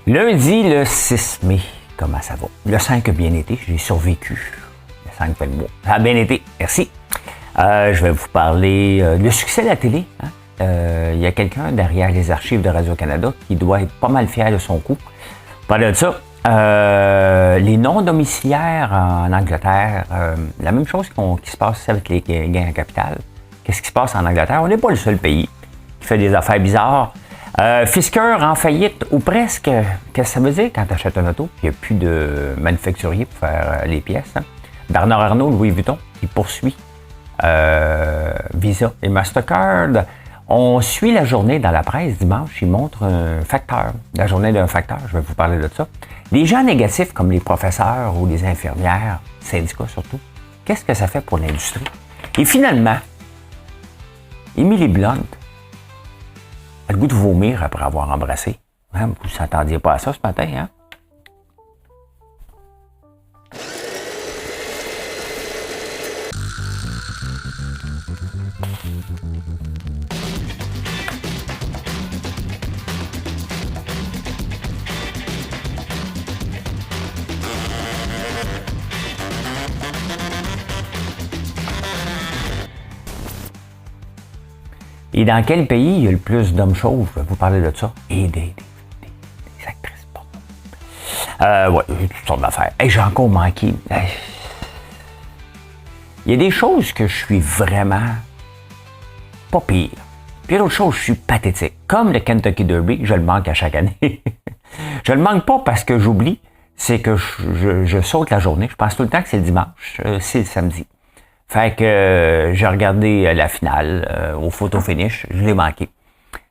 Lundi, le 6 mai, comment ça va? Le 5 a bien été, j'ai survécu. Le 5 fait le mois. Ça a bien été, merci. Je vais vous parler le succès de la télé. Hein? Il y a quelqu'un derrière les archives de Radio-Canada qui doit être pas mal fier de son coup. Parler de ça, les non-domiciliaires en Angleterre, la même chose qui se passe avec les gains en capital. Qu'est-ce qui se passe en Angleterre? On n'est pas le seul pays qui fait des affaires bizarres. Fisker en faillite ou presque. Qu'est-ce que ça veut dire quand tu achètes un auto? Il n'y a plus de manufacturier pour faire les pièces. Hein? Bernard Arnault, Louis Vuitton, il poursuit Visa et Mastercard. On suit la journée dans la presse dimanche. Il montre un facteur, la journée d'un facteur. Je vais vous parler de ça. Les gens négatifs comme les professeurs ou les infirmières, syndicats surtout, qu'est-ce que ça fait pour l'industrie? Et finalement, Emily Blunt a le goût de vomir après avoir embrassé. Hein, vous ne s'attendiez pas à ça ce matin, hein? Et dans quel pays il y a le plus d'hommes chauves? Je vais vous parler de ça. Et des actrices porno. Ouais, toutes sortes d'affaires. Hey, j'ai encore manqué. Hey. Il y a des choses que je suis vraiment pas pire. Puis il y a d'autres choses, je suis pathétique. Comme le Kentucky Derby, je le manque à chaque année. Je le manque pas parce que j'oublie. C'est que je saute la journée. Je pense tout le temps que c'est le dimanche. C'est le samedi. Fait que j'ai regardé la finale au photo finish, je l'ai manqué.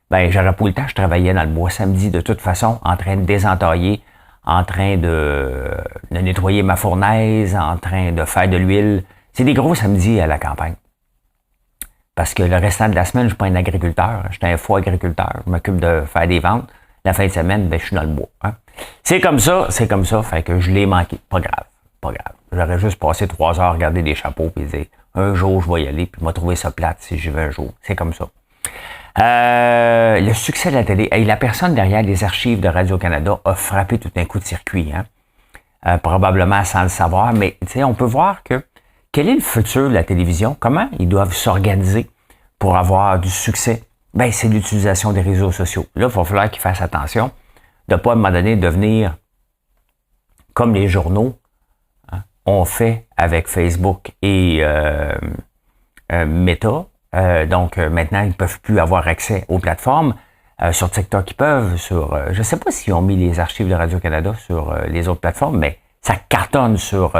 Ben, j'aurais pas eu le temps, je travaillais dans le bois samedi de toute façon, en train de désentailler, en train de nettoyer ma fournaise, en train de faire de l'huile. C'est des gros samedis à la campagne. Parce que le restant de la semaine, je suis pas un agriculteur, je suis un faux agriculteur, je m'occupe de faire des ventes. La fin de semaine, ben, je suis dans le bois. Hein. C'est comme ça, fait que je l'ai manqué. Pas grave. J'aurais juste passé 3 heures à regarder des chapeaux et dire un jour je vais y aller puis je vais trouver ça plate si j'y vais un jour. C'est comme ça. Le succès de la télé. Hey, la personne derrière les archives de Radio-Canada a frappé tout un coup de circuit. Hein? Probablement sans le savoir, mais on peut voir que quel est le futur de la télévision? Comment ils doivent s'organiser pour avoir du succès? Ben, c'est l'utilisation des réseaux sociaux. Là, il va falloir qu'ils fassent attention de ne pas à un moment donné devenir comme les journaux on fait avec Facebook et Meta. Donc, maintenant, ils ne peuvent plus avoir accès aux plateformes. Sur TikTok, ils peuvent. Je ne sais pas s'ils ont mis les archives de Radio-Canada sur les autres plateformes, mais ça cartonne sur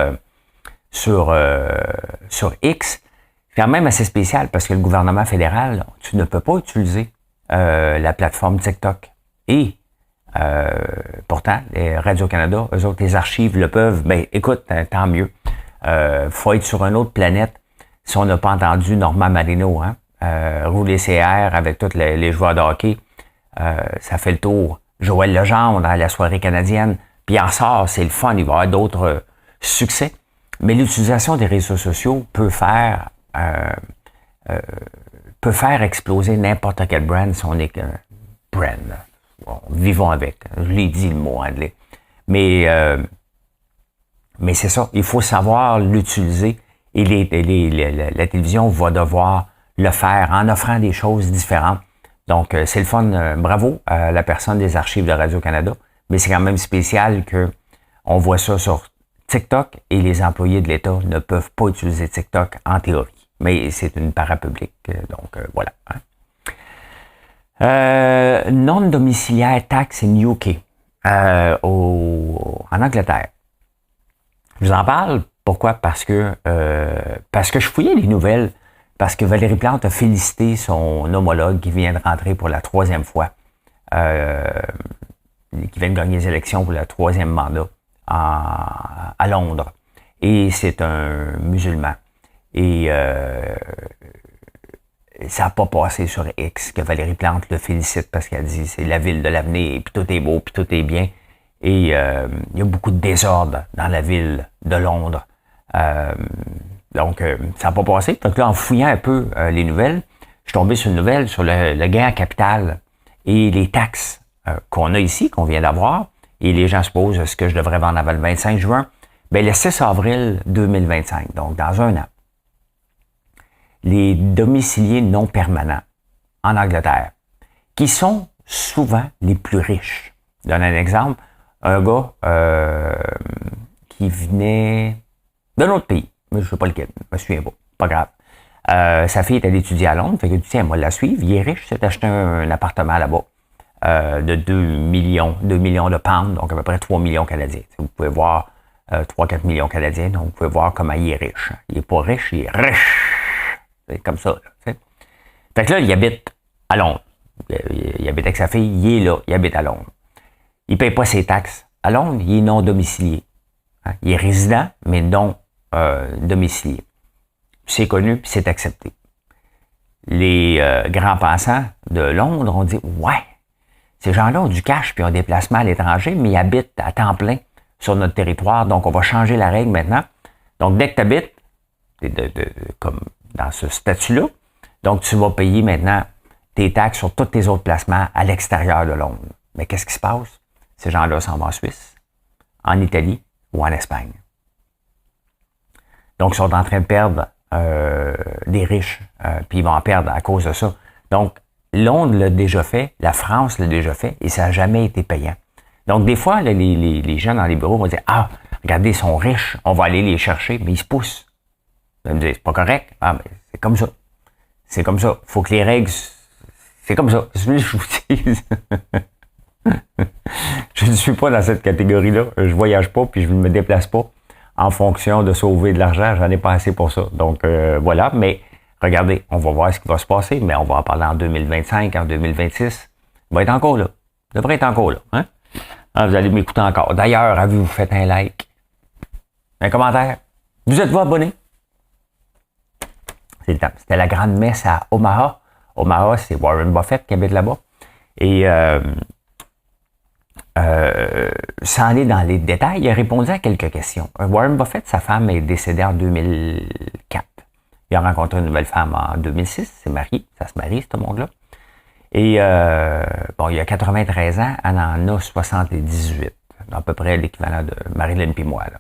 X. C'est quand même assez spécial parce que le gouvernement fédéral, tu ne peux pas utiliser la plateforme TikTok. Et pourtant, les Radio-Canada, eux autres, les archives le peuvent. Ben, écoute, tant mieux. Faut être sur une autre planète si on n'a pas entendu Normand Marino, hein? Rouler CR avec tous les joueurs de hockey. Ça fait le tour. Joël Legendre à la soirée canadienne. Puis en sort, c'est le fun. Il va y avoir d'autres succès. Mais l'utilisation des réseaux sociaux peut faire exploser n'importe quel brand si on est brand. Bon, vivons avec. Je l'ai dit le mot anglais. Mais c'est ça. Il faut savoir l'utiliser et la télévision va devoir le faire en offrant des choses différentes. Donc, c'est le fun. Bravo à la personne des archives de Radio-Canada. Mais c'est quand même spécial que on voit ça sur TikTok et les employés de l'État ne peuvent pas utiliser TikTok en théorie. Mais c'est une parapublique. Donc, voilà. Hein. Non-domiciliaire tax in UK, en Angleterre. Je vous en parle. Pourquoi? Parce que je fouillais les nouvelles, parce que Valérie Plante a félicité son homologue qui vient de rentrer pour la 3e fois, qui vient de gagner les élections pour le 3e mandat à Londres. Et c'est un musulman. Et ça n'a pas passé sur X que Valérie Plante le félicite parce qu'elle dit c'est la ville de l'avenir, puis tout est beau, puis tout est bien. Et il y a beaucoup de désordre dans la ville de Londres. Donc, ça n'a pas passé. Donc là, en fouillant un peu les nouvelles, je suis tombé sur une nouvelle sur le gain en capital et les taxes qu'on a ici, qu'on vient d'avoir, Et les gens se posent, est-ce que je devrais vendre avant le 25 juin? Bien, le 6 avril 2025, donc dans un an, les domiciliés non permanents en Angleterre, qui sont souvent les plus riches. Je donne un exemple. Un gars qui venait d'un autre pays, mais je ne sais pas lequel, je me souviens pas grave. Sa fille est allée étudier à Londres, fait que tiens, moi la suivre, il est riche, il s'est acheté un appartement là-bas de 2 millions de pounds, donc à peu près 3 millions canadiens. Vous pouvez voir 3-4 millions canadiens, donc vous pouvez voir comment il est riche. Il n'est pas riche, il est riche. C'est comme ça. Là, fait que là, il habite à Londres. Il habite avec sa fille, il est là, il habite à Londres. Il ne paye pas ses taxes. À Londres, il est non domicilié. Hein? Il est résident, mais non domicilié. C'est connu, puis c'est accepté. Les grands passants de Londres ont dit, ouais, ces gens-là ont du cash, puis ont des placements à l'étranger, mais ils habitent à temps plein sur notre territoire, donc on va changer la règle maintenant. Donc, dès que tu habites, comme dans ce statut-là, donc tu vas payer maintenant tes taxes sur tous tes autres placements à l'extérieur de Londres. Mais qu'est-ce qui se passe? Ces gens-là s'en vont en Suisse, en Italie ou en Espagne. Donc, ils sont en train de perdre des riches, puis ils vont en perdre à cause de ça. Donc, Londres l'a déjà fait, la France l'a déjà fait, et ça n'a jamais été payant. Donc, des fois, là, les gens dans les bureaux vont dire, ah, regardez, ils sont riches, on va aller les chercher, mais ils se poussent. Ils vont me dire, c'est pas correct. Ah, mais c'est comme ça. C'est comme ça. Il faut que les règles, c'est comme ça. C'est ce que je vous dis. Je ne suis pas dans cette catégorie-là. Je voyage pas, puis je ne me déplace pas en fonction de sauver de l'argent. J'en ai pas assez pour ça. Donc, voilà. Mais regardez, on va voir ce qui va se passer, mais on va en parler en 2025, en 2026. Il va être encore là. Il devrait être encore là. Hein? Ah, vous allez m'écouter encore. D'ailleurs, avez-vous fait un like? Un commentaire? Vous êtes-vous abonné? C'est le temps. C'était la grande messe à Omaha. Omaha, c'est Warren Buffett qui habite là-bas. Et sans aller dans les détails, il a répondu à quelques questions. Warren Buffett, sa femme est décédée en 2004. Il a rencontré une nouvelle femme en 2006. C'est marié. Ça se marie, ce monde-là. Et bon, il a 93 ans. Elle en a 78. À peu près l'équivalent de Marilyn puis moi. Là.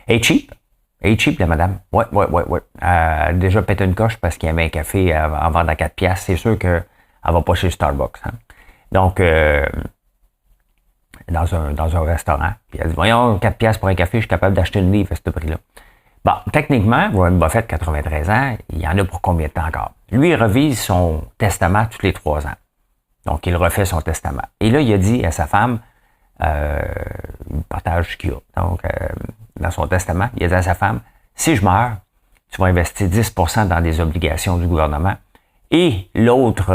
Hey cheap. Hey cheap, la madame. Ouais. Elle a déjà pété une coche parce qu'il y avait un café en vente à 4 piastres. C'est sûr qu'elle va pas chez Starbucks. Hein. Donc, dans un restaurant. Puis elle dit, voyons, 4 piastres pour un café, je suis capable d'acheter une livre à ce prix-là. Bon, techniquement, Warren Buffett, 93 ans, il y en a pour combien de temps encore? Lui, il revise son testament tous les 3 ans. Donc, il refait son testament. Et là, il a dit à sa femme, il partage ce qu'il a. Donc, dans son testament, il a dit à sa femme, si je meurs, tu vas investir 10% dans des obligations du gouvernement et l'autre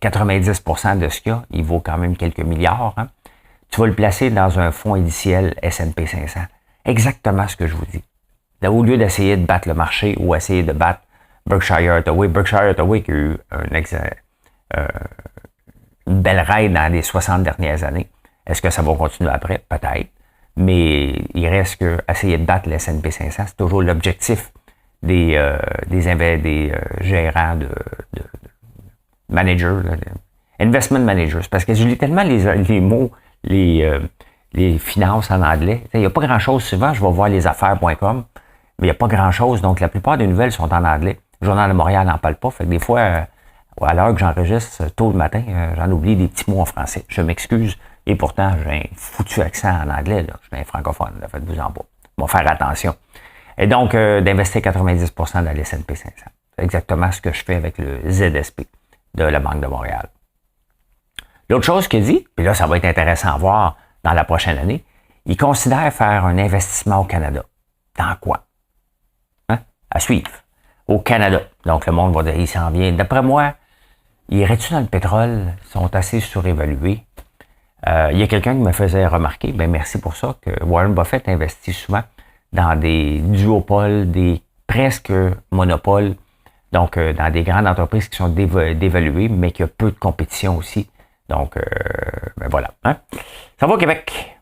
90% de ce qu'il y a, il vaut quand même quelques milliards, hein? Tu vas le placer dans un fonds indiciel S&P 500. Exactement ce que je vous dis. Là, au lieu d'essayer de battre le marché ou essayer de battre Berkshire Hathaway qui a eu une belle raide dans les 60 dernières années. Est-ce que ça va continuer après? Peut-être. Mais il reste que essayer de battre le S&P 500, c'est toujours l'objectif des gérants de managers, investment managers. Parce que je lis tellement les mots, les finances en anglais. Il n'y a pas grand-chose souvent, je vais voir lesaffaires.com, mais il n'y a pas grand-chose. Donc, la plupart des nouvelles sont en anglais. Le Journal de Montréal n'en parle pas. Fait que des fois, à l'heure que j'enregistre tôt le matin, j'en oublie des petits mots en français. Je m'excuse. Et pourtant, j'ai un foutu accent en anglais. Là. Je suis un francophone. Faites-vous en pas. Bon, faire attention. Et donc, d'investir 90% dans les S&P 500. C'est exactement ce que je fais avec le ZSP de la Banque de Montréal. L'autre chose qu'il dit, puis là, ça va être intéressant à voir dans la prochaine année, il considère faire un investissement au Canada. Dans quoi? Hein? À suivre. Au Canada. Donc, le monde va dire, il s'en vient. D'après moi, irais-tu dans le pétrole? Ils sont assez surévalués. Il y a quelqu'un qui me faisait remarquer, ben merci pour ça, que Warren Buffett investit souvent dans des duopoles, des presque monopoles, donc dans des grandes entreprises qui sont dévaluées, mais qui ont peu de compétition aussi. Donc, ben voilà. Hein? Ça va au Québec.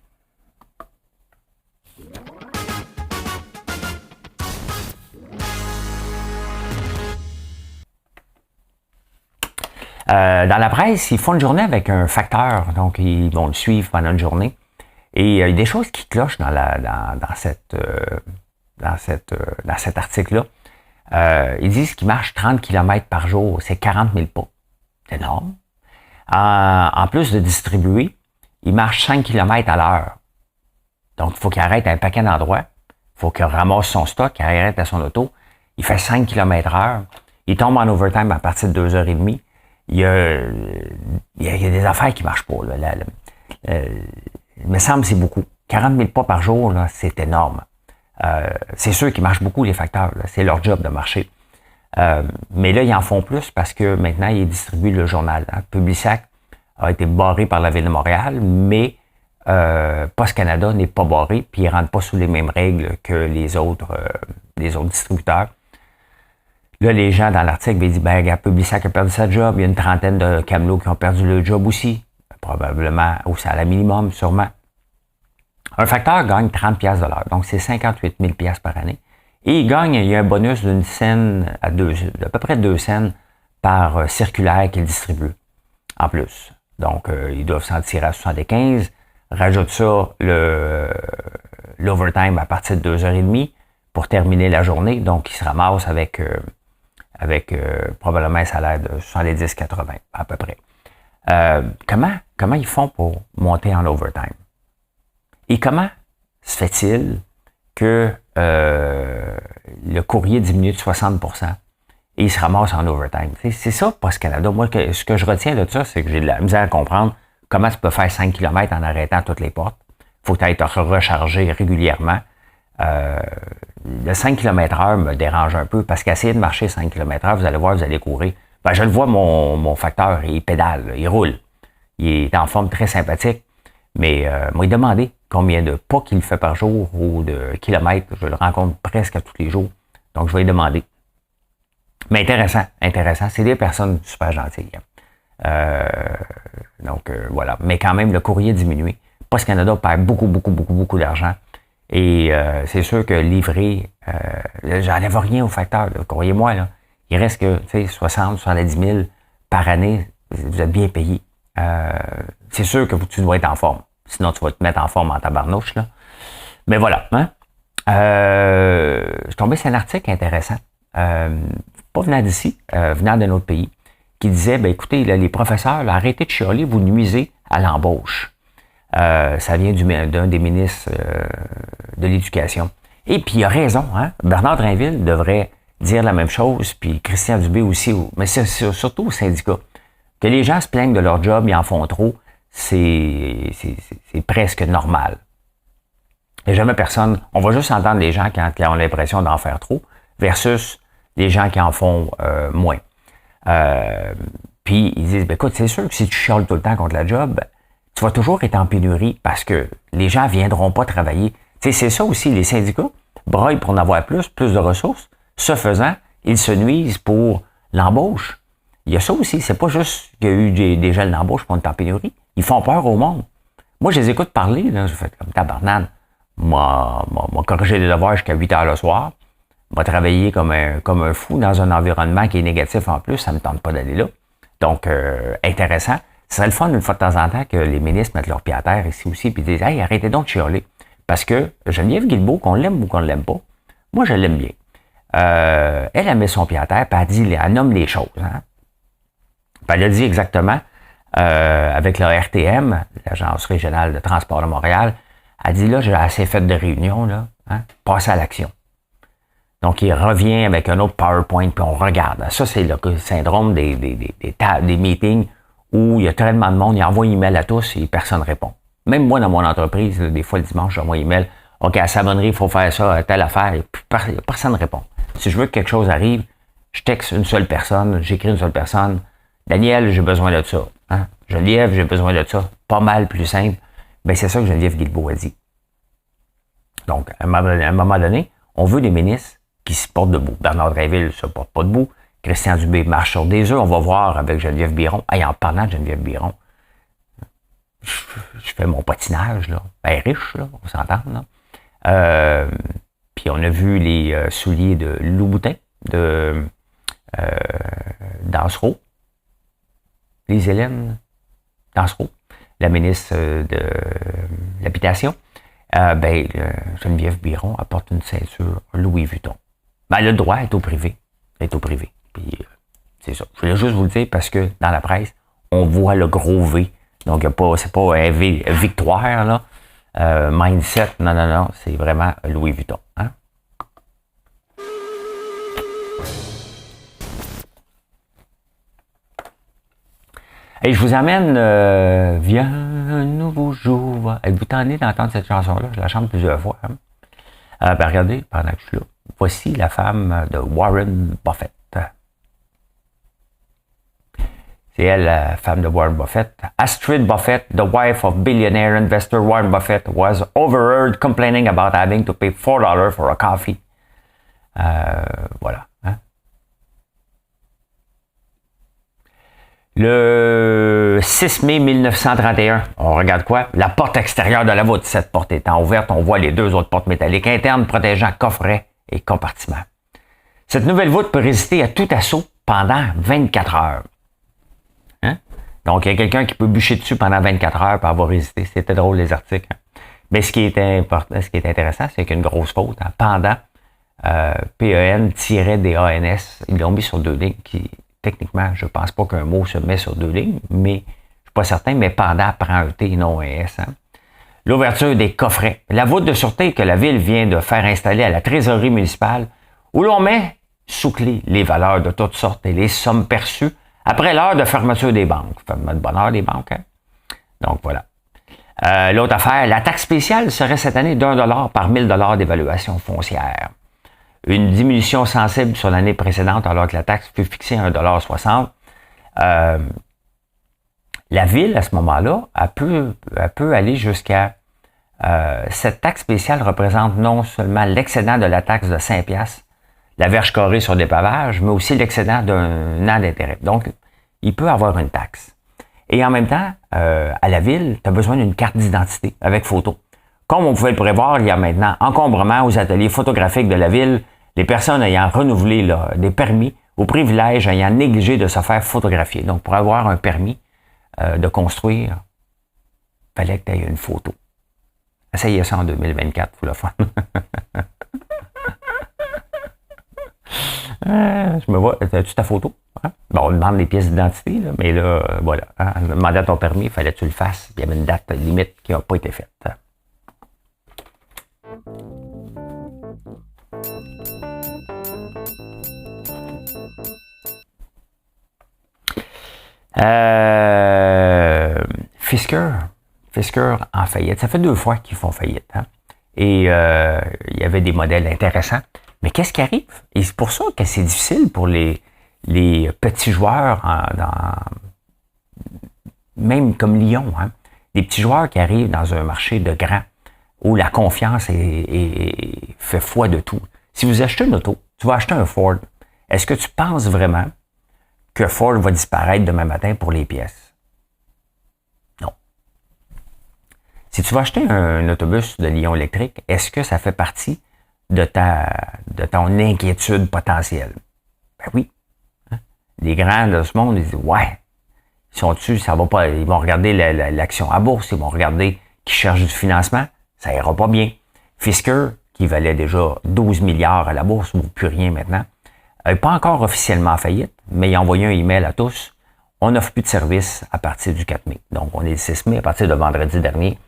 Dans la presse, ils font une journée avec un facteur, donc ils vont le suivre pendant une journée. Et il y a des choses qui clochent dans cet article-là. Ils disent qu'ils marchent 30 km par jour, c'est 40 000 pas. C'est énorme. En plus de distribuer, ils marchent 5 km à l'heure. Donc, il faut qu'il arrête à un paquet d'endroits. Il faut qu'il ramasse son stock, qu'il arrête à son auto. Il fait 5 km heure. Il tombe en overtime à partir de 2h30. Il y a des affaires qui marchent pas. Il me semble que c'est beaucoup. 40 000 pas par jour, là, c'est énorme. C'est sûr qu'ils marchent beaucoup, les facteurs. Là. C'est leur job de marcher. Mais là, ils en font plus parce que maintenant, ils distribuent le journal. Hein. Publisac a été barré par la Ville de Montréal, mais Post Canada n'est pas barré, puis ils ne rentrent pas sous les mêmes règles que les autres distributeurs. Là, les gens dans l'article disent, ben, Publisac a perdu sa job, il y a une trentaine de camelots qui ont perdu le job aussi, probablement au salaire minimum, sûrement. Un facteur gagne 30$ de l'heure, donc c'est 58 000$ par année. Et il y a un bonus d'une scène d'à peu près 2 cents par circulaire qu'il distribue, en plus. Donc, ils doivent s'en tirer à 75. Rajoute ça l'overtime à partir de 2h30 pour terminer la journée. Donc, ils se ramassent avec probablement un salaire de 70-80 à peu près. Comment ils font pour monter en overtime? Et comment se fait-il que le courrier diminue de 60% et il se ramasse en overtime? C'est ça, Post Canada. Moi, ce que je retiens de ça, c'est que j'ai de la misère à comprendre comment tu peux faire 5 km en arrêtant toutes les portes. Il faut être rechargé régulièrement. Le 5 km/h me dérange un peu parce qu'essayer de marcher 5 km/h, vous allez voir, vous allez courir. Ben, je le vois, mon facteur, il pédale, il roule. Il est en forme très sympathique. Mais moi, il demandé combien de pas qu'il fait par jour ou de kilomètres. Je le rencontre presque à tous les jours. Donc, je vais lui demander. Mais intéressant. C'est des personnes super gentilles. Donc, voilà. Mais quand même, le courrier diminue. Post Canada perd beaucoup d'argent. Et c'est sûr que livrer, j'enlève rien au facteur. Croyez-moi, là, il reste que 60-70 000 par année. Vous êtes bien payé. C'est sûr que tu dois être en forme. Sinon, tu vas te mettre en forme en tabarnouche, là. Mais voilà. Hein? Je suis tombé sur un article intéressant. Pas venant d'ici, venant d'un autre pays, qui disait, ben écoutez, là, les professeurs, là, arrêtez de chialer, vous nuisez à l'embauche. Ça vient d'un des ministres de l'Éducation. Et puis, il a raison. Hein? Bernard Drinville devrait dire la même chose, puis Christian Dubé aussi. Mais c'est surtout au syndicat. Que les gens se plaignent de leur job, ils en font trop, c'est presque normal. Il n'y a jamais personne. On va juste entendre les gens quand ils ont l'impression d'en faire trop versus les gens qui en font moins. Puis ils disent, ben, écoute, c'est sûr que si tu chiales tout le temps contre la job, tu vas toujours être en pénurie parce que les gens ne viendront pas travailler. Tu sais, c'est ça aussi, les syndicats broient pour en avoir plus de ressources. Ce faisant, ils se nuisent pour l'embauche. Il y a ça aussi, c'est pas juste qu'il y a eu des gels d'embauche pour être en pénurie. Ils font peur au monde. Moi, je les écoute parler, là, je fais comme tabarnane. M'a corrigé les devoirs jusqu'à 8h le soir. M'a travaillé comme un fou dans un environnement qui est négatif en plus, ça me tente pas d'aller là. Donc, intéressant. Ce serait le fun une fois de temps en temps que les ministres mettent leur pied à terre ici aussi puis disent « Hey, arrêtez donc de chialer. » Parce que Geneviève Guilbeault, qu'on l'aime ou qu'on ne l'aime pas, moi, je l'aime bien. Elle met son pied à terre puis elle nomme les choses. Hein? Puis elle a dit exactement, avec le RTM, l'Agence régionale de transport de Montréal, elle dit là, j'ai assez fait de réunions, là, hein, passez à l'action. Donc, il revient avec un autre PowerPoint, puis on regarde. Ça, c'est le syndrome des meetings où il y a tellement de monde, il envoie un email à tous et personne ne répond. Même moi, dans mon entreprise, des fois, le dimanche, j'envoie un email. OK, à la savonnerie, il faut faire ça, telle affaire, et personne ne répond. Si je veux que quelque chose arrive, je texte une seule personne, j'écris une seule personne. Daniel, j'ai besoin de ça. Hein? Geneviève, j'ai besoin de ça. Pas mal plus simple. Ben, c'est ça que Geneviève Guilbeault a dit. Donc, à un moment donné, on veut des ministres qui se portent debout. Bernard Drinville ne se porte pas debout. Christian Dubé marche sur des œufs. On va voir avec Geneviève Biron. Hey, en parlant de Geneviève Biron, je fais mon patinage, là. Ben, riche, là. On s'entend, là. Puis on a vu les souliers de Louboutin, de Dansereau. Lise Hélène Dansereau, la ministre de l'Habitation, Geneviève Biron apporte une ceinture Louis Vuitton. Ben, le droit est au privé. Puis, c'est ça. Je voulais juste vous le dire parce que dans la presse, on voit le gros V. Donc, c'est pas un V victoire, là. Mindset, non, c'est vraiment Louis Vuitton. Hein? Et je vous amène Viens un nouveau jour. Êtes-vous tenté d'entendre cette chanson-là? Je la chante plusieurs fois. Hein? Regardez, pendant que je suis là, voici la femme de Warren Buffett. C'est elle, la femme de Warren Buffett. Astrid Buffett, the wife of billionaire investor Warren Buffett, was overheard complaining about having to pay $4 for a coffee. Voilà. Hein? Le 6 mai 1931, on regarde quoi? La porte extérieure de la voûte. Cette porte étant ouverte, on voit les deux autres portes métalliques internes protégeant coffrets et compartiments. Cette nouvelle voûte peut résister à tout assaut pendant 24 heures. Hein? Donc, il y a quelqu'un qui peut bûcher dessus pendant 24 heures pour avoir résisté. C'était drôle, les articles. Hein? Mais ce qui est intéressant, c'est qu'il y a une grosse faute. Hein? Pendant, PEN-DANS, ils l'ont mis sur 2 lignes qui... Techniquement, je ne pense pas qu'un mot se met sur 2 lignes, mais je ne suis pas certain, mais pendant prend un T et non un S. Hein. L'ouverture des coffrets. La voûte de sûreté que la ville vient de faire installer à la trésorerie municipale, où l'on met sous clé les valeurs de toutes sortes et les sommes perçues après l'heure de fermeture des banques. Fermeture de bonne heure des banques. Hein? Donc voilà. L'autre affaire, la taxe spéciale serait cette année d'$1 par $1000 d'évaluation foncière. Une diminution sensible sur l'année précédente alors que la taxe fut fixée à $1,60. La ville, à ce moment-là, elle peut aller jusqu'à... cette taxe spéciale représente non seulement l'excédent de la taxe de 5$, la verge carrée sur des pavages, mais aussi l'excédent d'un an d'intérêt. Donc, il peut avoir une taxe. Et en même temps, à la ville, tu as besoin d'une carte d'identité avec photo. Comme on pouvait le prévoir, il y a maintenant encombrement aux ateliers photographiques de la ville, les personnes ayant renouvelé des permis ou privilèges ayant négligé de se faire photographier. Donc, pour avoir un permis de construire, il fallait que tu aies une photo. Essayez ça en 2024, pour le fun. Je me vois, as-tu ta photo? Hein? Bon, on demande des pièces d'identité, là, mais là, voilà. Hein? Demander à ton permis, il fallait que tu le fasses. Il y avait une date limite qui n'a pas été faite. Fisker en faillite. Ça fait 2 fois qu'ils font faillite. Hein? Et il y avait des modèles intéressants. Mais qu'est-ce qui arrive? Et c'est pour ça que c'est difficile pour les petits joueurs, même comme Lyon. Hein? Les petits joueurs qui arrivent dans un marché de grands où la confiance fait foi de tout. Si vous achetez une auto, tu vas acheter un Ford. Est-ce que tu penses vraiment que Ford va disparaître demain matin pour les pièces? Non. Si tu vas acheter un autobus de Lyon électrique, est-ce que ça fait partie de ton inquiétude potentielle? Ben oui. Hein? Les grands de ce monde, ils disent, ouais, ils sont dessus, ça va pas, ils vont regarder l'action à bourse, ils vont regarder qui cherche du financement, ça ira pas bien. Fisker, qui valait déjà 12 milliards à la bourse, ou plus rien maintenant, pas encore officiellement en faillite, mais il a envoyé un email à tous. On n'offre plus de service à partir du 4 mai. Donc, on est le 6 mai, à partir de vendredi dernier.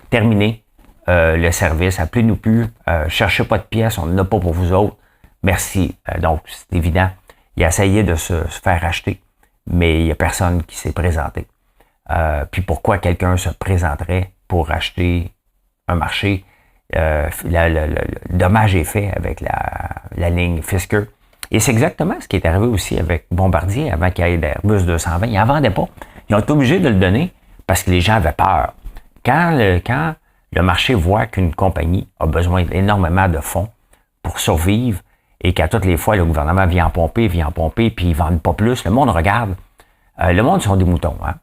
Terminé le service. Appelez-nous plus. Cherchez pas de pièces. On n'en a pas pour vous autres. Merci. Donc, c'est évident. Il a essayé de se faire acheter, mais il n'y a personne qui s'est présenté. Puis pourquoi quelqu'un se présenterait pour acheter un marché? Le dommage est fait avec la ligne Fisker. Et c'est exactement ce qui est arrivé aussi avec Bombardier avant qu'il y ait l'Airbus 220. Ils n'en vendaient pas. Ils ont été obligés de le donner parce que les gens avaient peur. Quand le marché voit qu'une compagnie a besoin énormément de fonds pour survivre et qu'à toutes les fois, le gouvernement vient en pomper, puis ils ne vendent pas plus, le monde regarde. Le monde sont des moutons. Hein?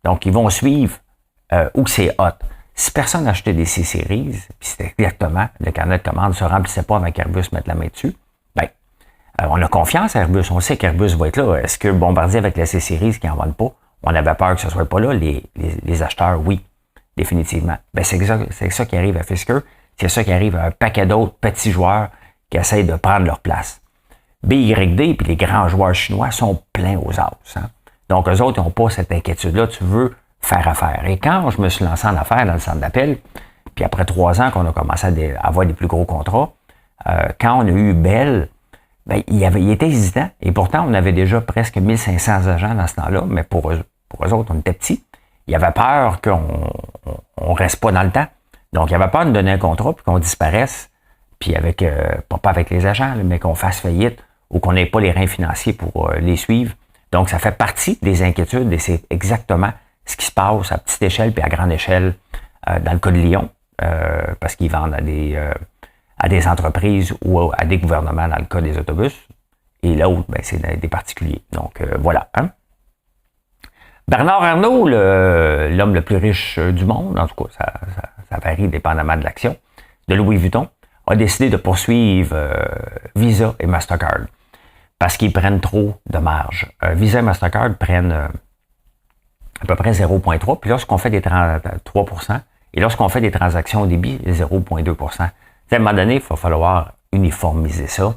Donc, ils vont suivre où c'est hot. Si personne n'achetait des C-Series, puis c'était exactement, le carnet de commande ne se remplissait pas avant qu'Airbus mette la main dessus, on a confiance à Airbus. On sait qu'Airbus va être là. Est-ce que Bombardier avec la C-Series qui n'en vendent pas, On avait peur que ce soit pas là. Les acheteurs, oui, définitivement. Ben, c'est ça qui arrive à Fisker. C'est ça qui arrive à un paquet d'autres petits joueurs qui essayent de prendre leur place. BYD puis les grands joueurs chinois sont pleins aux as. Hein? Donc, eux autres, ils n'ont pas cette inquiétude-là. Tu veux faire affaire. Et quand je me suis lancé en affaires dans le centre d'appel, puis après 3 ans qu'on a commencé à avoir des plus gros contrats, quand on a eu Bell, ben, il était hésitant. Et pourtant, on avait déjà presque 1500 agents dans ce temps-là, mais pour eux autres, on était petits. Il avait peur qu'on ne reste pas dans le temps. Donc, il avait peur de nous donner un contrat puis qu'on disparaisse, puis avec pas avec les agents, là, mais qu'on fasse faillite ou qu'on n'ait pas les reins financiers pour les suivre. Donc, ça fait partie des inquiétudes et c'est exactement ce qui se passe à petite échelle puis à grande échelle dans le cas de Lyon, parce qu'ils vendent à des entreprises ou à des gouvernements dans le cas des autobus. Et l'autre, ben, c'est des particuliers. Donc, voilà. Hein? Bernard Arnault, l'homme le plus riche du monde, en tout cas, ça varie dépendamment de l'action, de Louis Vuitton, a décidé de poursuivre Visa et Mastercard parce qu'ils prennent trop de marge. Visa et Mastercard prennent à peu près 0,3, puis lorsqu'on fait des 3%, et lorsqu'on fait des transactions au débit, 0,2%. À un moment donné, il va falloir uniformiser ça.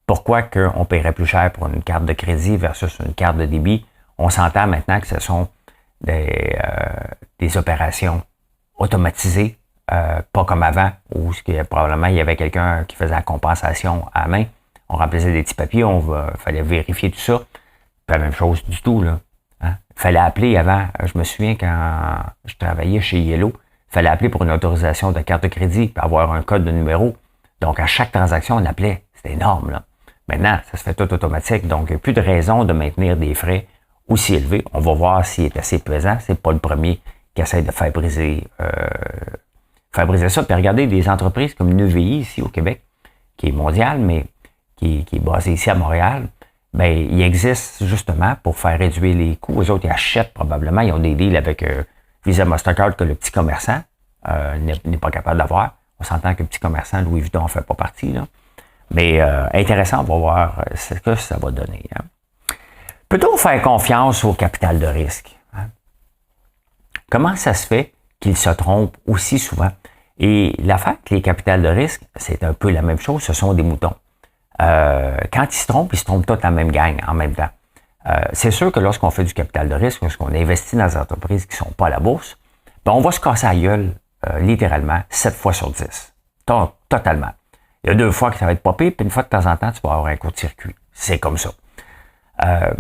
Pourquoi qu'on paierait plus cher pour une carte de crédit versus une carte de débit? On s'entend maintenant que ce sont des opérations automatisées, pas comme avant, où probablement il y avait quelqu'un qui faisait la compensation à la main. On remplissait des petits papiers, fallait vérifier tout ça. Pas la même chose du tout, là. Hein? Il fallait appeler avant. Je me souviens quand je travaillais chez Yellow, il fallait appeler pour une autorisation de carte de crédit, puis avoir un code de numéro. Donc, à chaque transaction, on appelait. C'était énorme, là. Maintenant, ça se fait tout automatique, donc il n'y a plus de raison de maintenir des frais aussi élevés. On va voir s'il est assez pesant. C'est pas le premier qui essaie de faire briser ça. Puis regardez, des entreprises comme Neuville ici au Québec, qui est mondiale, mais qui est basée ici à Montréal, ben il existe justement pour faire réduire les coûts. Eux autres, ils achètent probablement, ils ont des deals avec Visa Mastercard que le petit commerçant n'est pas capable d'avoir. On s'entend que le petit commerçant, Louis Vuitton, ne fait pas partie, là. Mais intéressant, on va voir ce que ça va donner. Hein. Peut-on faire confiance au capital de risque? Hein? Comment ça se fait qu'ils se trompent aussi souvent? Et l'affaire que les capitals de risque, c'est un peu la même chose, ce sont des moutons. Quand ils se trompent tous la même gang en même temps. C'est sûr que lorsqu'on fait du capital de risque, lorsqu'on investit dans des entreprises qui ne sont pas à la bourse, ben on va se casser la gueule littéralement 7 fois sur 10. Totalement. Il y a 2 fois que ça va être popé, puis une fois de temps en temps, tu vas avoir un court-circuit. C'est comme ça.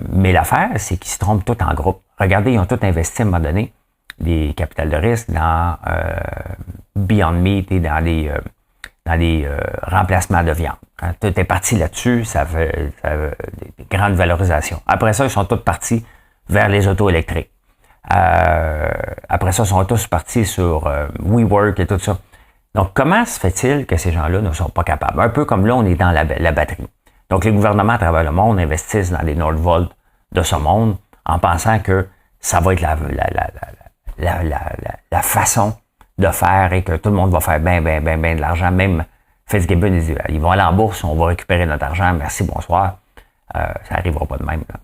Mais l'affaire, c'est qu'ils se trompent tous en groupe. Regardez, ils ont tous investi à un moment donné des capitals de risque dans Beyond Meat et dans les remplacements de viande. Quand tout est parti là-dessus, ça fait des grandes valorisations. Après ça, ils sont tous partis vers les autos électriques. Après ça, ils sont tous partis sur WeWork et tout ça. Donc, comment se fait-il que ces gens-là ne sont pas capables? Un peu comme là, on est dans la batterie. Donc, les gouvernements à travers le monde investissent dans les Nordvolt de ce monde en pensant que ça va être la façon de faire et que tout le monde va faire bien de l'argent. Même Fitzgibbon, il dit, ils vont aller en bourse, on va récupérer notre argent, merci, bonsoir. Ça n'arrivera pas de même. Là.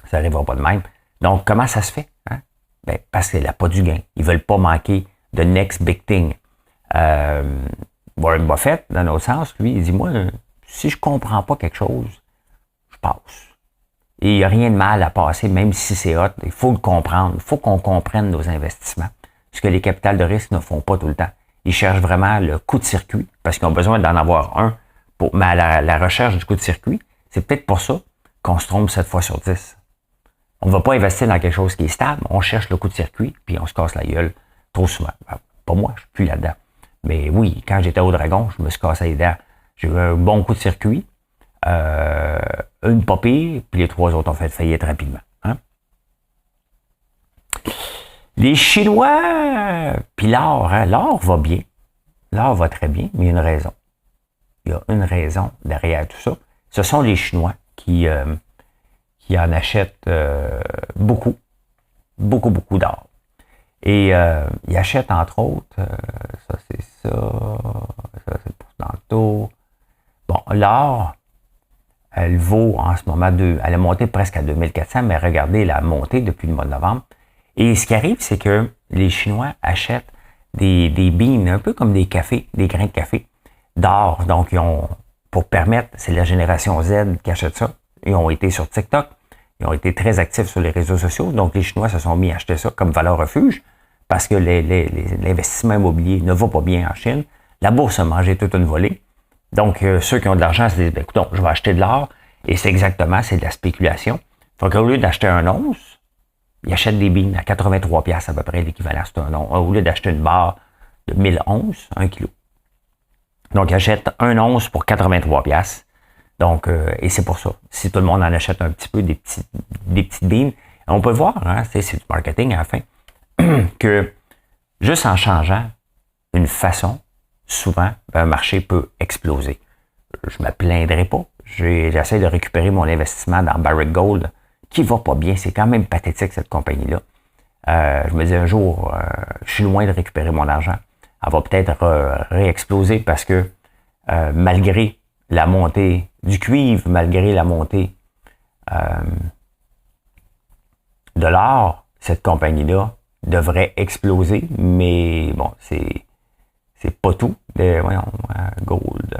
Ça n'arrivera pas de même. Donc, comment ça se fait? Hein? Ben, parce qu'il n'a pas du gain. Ils ne veulent pas manquer de next big thing. Warren Buffett, dans l'autre sens, lui, il dit, moi, si je comprends pas quelque chose, je passe. Et il n'y a rien de mal à passer, même si c'est hot. Il faut le comprendre. Il faut qu'on comprenne nos investissements. Ce que les capitals de risque ne font pas tout le temps. Ils cherchent vraiment le coup de circuit, parce qu'ils ont besoin d'en avoir un. Mais à la recherche du coup de circuit, c'est peut-être pour ça qu'on se trompe 7 fois sur 10. On ne va pas investir dans quelque chose qui est stable. On cherche le coup de circuit, puis on se casse la gueule trop souvent. Pas moi, je suis plus là-dedans. Mais oui, quand j'étais au Dragon, je me suis cassé les dents. J'ai eu un bon coup de circuit, une pas pire, puis les 3 autres ont fait faillite rapidement. Hein? Les Chinois, puis l'or, hein? L'or va bien. L'or va très bien, mais il y a une raison. Il y a une raison derrière tout ça. Ce sont les Chinois qui en achètent beaucoup d'or. Et ils achètent, entre autres, ça c'est ça c'est pour tantôt. Bon, l'or, Elle vaut en ce moment, elle a monté presque à 2400, mais regardez la montée depuis le mois de novembre. Et ce qui arrive, c'est que les Chinois achètent des beans, un peu comme des cafés, des grains de café, d'or. Donc, ils ont, pour permettre, c'est la génération Z qui achète ça. Ils ont été sur TikTok, ils ont été très actifs sur les réseaux sociaux. Donc, les Chinois se sont mis à acheter ça comme valeur refuge parce que l'investissement immobilier ne va pas bien en Chine. La bourse a mangé toute une volée. Donc, ceux qui ont de l'argent se disent, ben, écoute, je vais acheter de l'or. Et c'est de la spéculation. Donc, au lieu d'acheter un once, ils achètent des beans à 83 $, à peu près l'équivalent, c'est un once. Au lieu d'acheter une barre de 1000 onces, 1 kilo. Donc, ils achètent un once pour 83 $. Donc, et c'est pour ça. Si tout le monde en achète un petit peu des petites beans, on peut voir, hein, c'est du marketing à la fin, que juste en changeant une façon, souvent, un marché peut exploser. Je me plaindrai pas. J'essaie de récupérer mon investissement dans Barrick Gold, qui va pas bien. C'est quand même pathétique, cette compagnie-là. Je me dis un jour, je suis loin de récupérer mon argent. Elle va peut-être réexploser parce que malgré la montée du cuivre, malgré la montée de l'or, cette compagnie-là devrait exploser, mais bon, c'est pas tout. Voyons, Gold.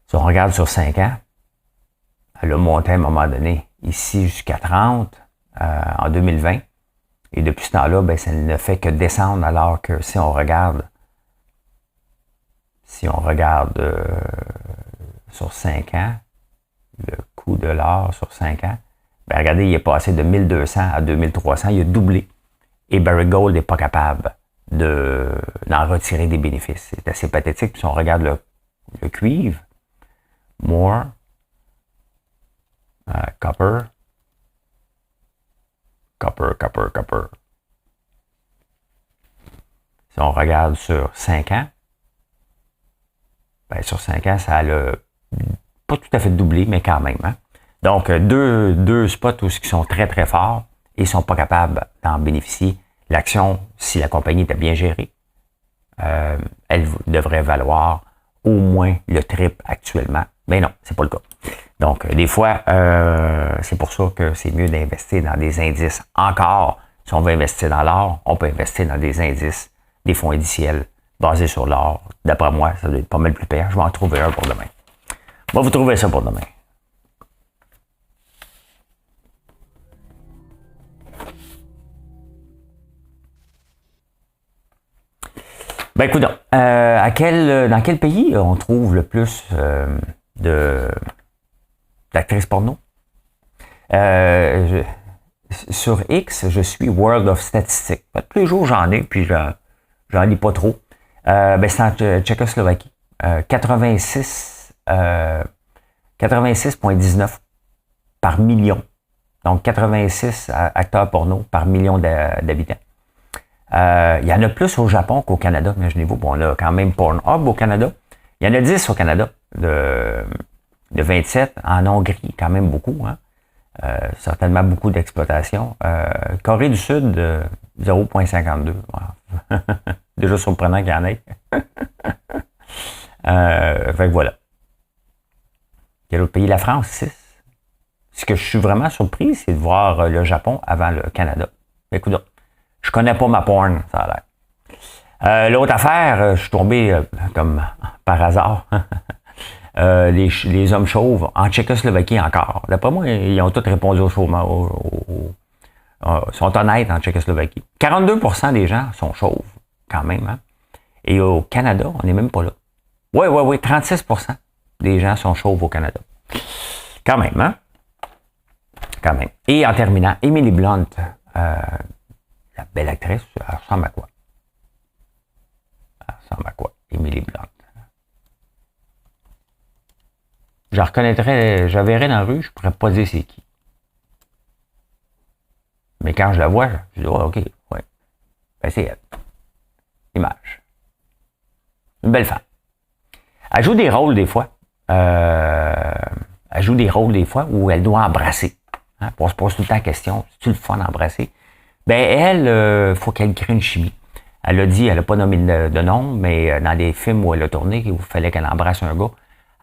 Si on regarde sur 5 ans, elle a monté à un moment donné, ici jusqu'à 30 en 2020. Et depuis ce temps-là, ben, ça ne fait que descendre, alors que si on regarde sur 5 ans, le coût de l'or sur 5 ans, ben, regardez, il est passé de 1200 à 2300, il a doublé. Et Barrick Gold n'est pas capable d'en retirer des bénéfices. C'est assez pathétique. Si on regarde le cuivre, More, copper. Si on regarde sur 5 ans, ben sur 5 ans, ça a pas tout à fait doublé, mais quand même. Hein? Donc, deux spots où ils sont très, très forts et ils ne sont pas capables d'en bénéficier. L'action, si la compagnie était bien gérée, elle devrait valoir au moins le triple actuellement. Mais non, c'est pas le cas. Donc, des fois, c'est pour ça que c'est mieux d'investir dans des indices. Encore, si on veut investir dans l'or, on peut investir dans des indices, des fonds indiciels basés sur l'or. D'après moi, ça doit être pas mal plus payant. Je vais en trouver un pour demain. Moi, vous trouvez ça pour demain. Ben, écoute, dans quel pays on trouve le plus d'actrices porno? Sur X, je suis World of Statistics. Tous les jours, j'en ai, puis j'en lis pas trop. Ben, c'est en Tchécoslovaquie. 86,19 par million. Donc, 86 acteurs porno par million d'habitants. Il y en a plus au Japon qu'au Canada, imaginez-vous. Bon, on a quand même Pornhub au Canada. Il y en a 10 au Canada, de 27. En Hongrie, quand même beaucoup. Hein? Certainement beaucoup d'exploitation. Corée du Sud, 0,52. Wow. Déjà surprenant qu'il y en ait. Fait que voilà. Quel autre pays? La France, 6. Ce que je suis vraiment surpris, c'est de voir le Japon avant le Canada. Écoute, je connais pas ma porn, ça a l'air. L'autre affaire, je suis tombé comme par hasard. Les hommes chauves en Tchécoslovaquie encore. D'après moi, ils ont tous répondu au chômage. Sont honnêtes en Tchécoslovaquie. 42% des gens sont chauves, quand même. Hein? Et au Canada, on n'est même pas là. Oui, 36% des gens sont chauves au Canada. Quand même, hein? Quand même. Et en terminant, Emily Blunt, la belle actrice, elle ressemble à quoi? Elle ressemble à quoi? Emily Blunt. Je la reconnaîtrais, je la verrais dans la rue, je pourrais pas dire c'est qui. Mais quand je la vois, je dis, oh, OK, ouais. Ben, c'est elle. Image. Une belle femme. Elle joue des rôles des fois. Elle joue des rôles des fois où elle doit embrasser. Hein, on se pose tout le temps la question, c'est-tu le fun d'embrasser? Ben, elle, faut qu'elle crée une chimie. Elle a dit, elle n'a pas nommé de nom, mais dans des films où elle a tourné, où il fallait qu'elle embrasse un gars,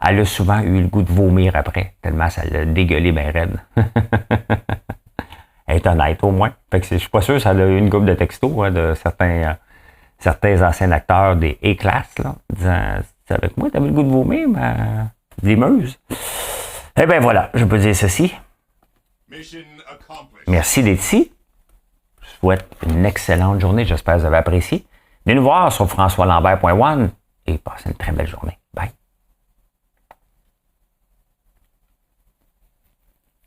elle a souvent eu le goût de vomir après, tellement ça l'a dégueulé bien raide. Elle est honnête au moins. Fait que je suis pas sûr que ça a eu une couple de textos de certains anciens acteurs des A-Class, là, disant c'est avec moi, t'avais le goût de vomir, ma limeuse. Eh bien voilà, je peux dire ceci. Merci d'être ici. Je vous souhaite une excellente journée. J'espère que vous avez apprécié. Venez nous voir sur françoislambert.one et passez une très belle journée.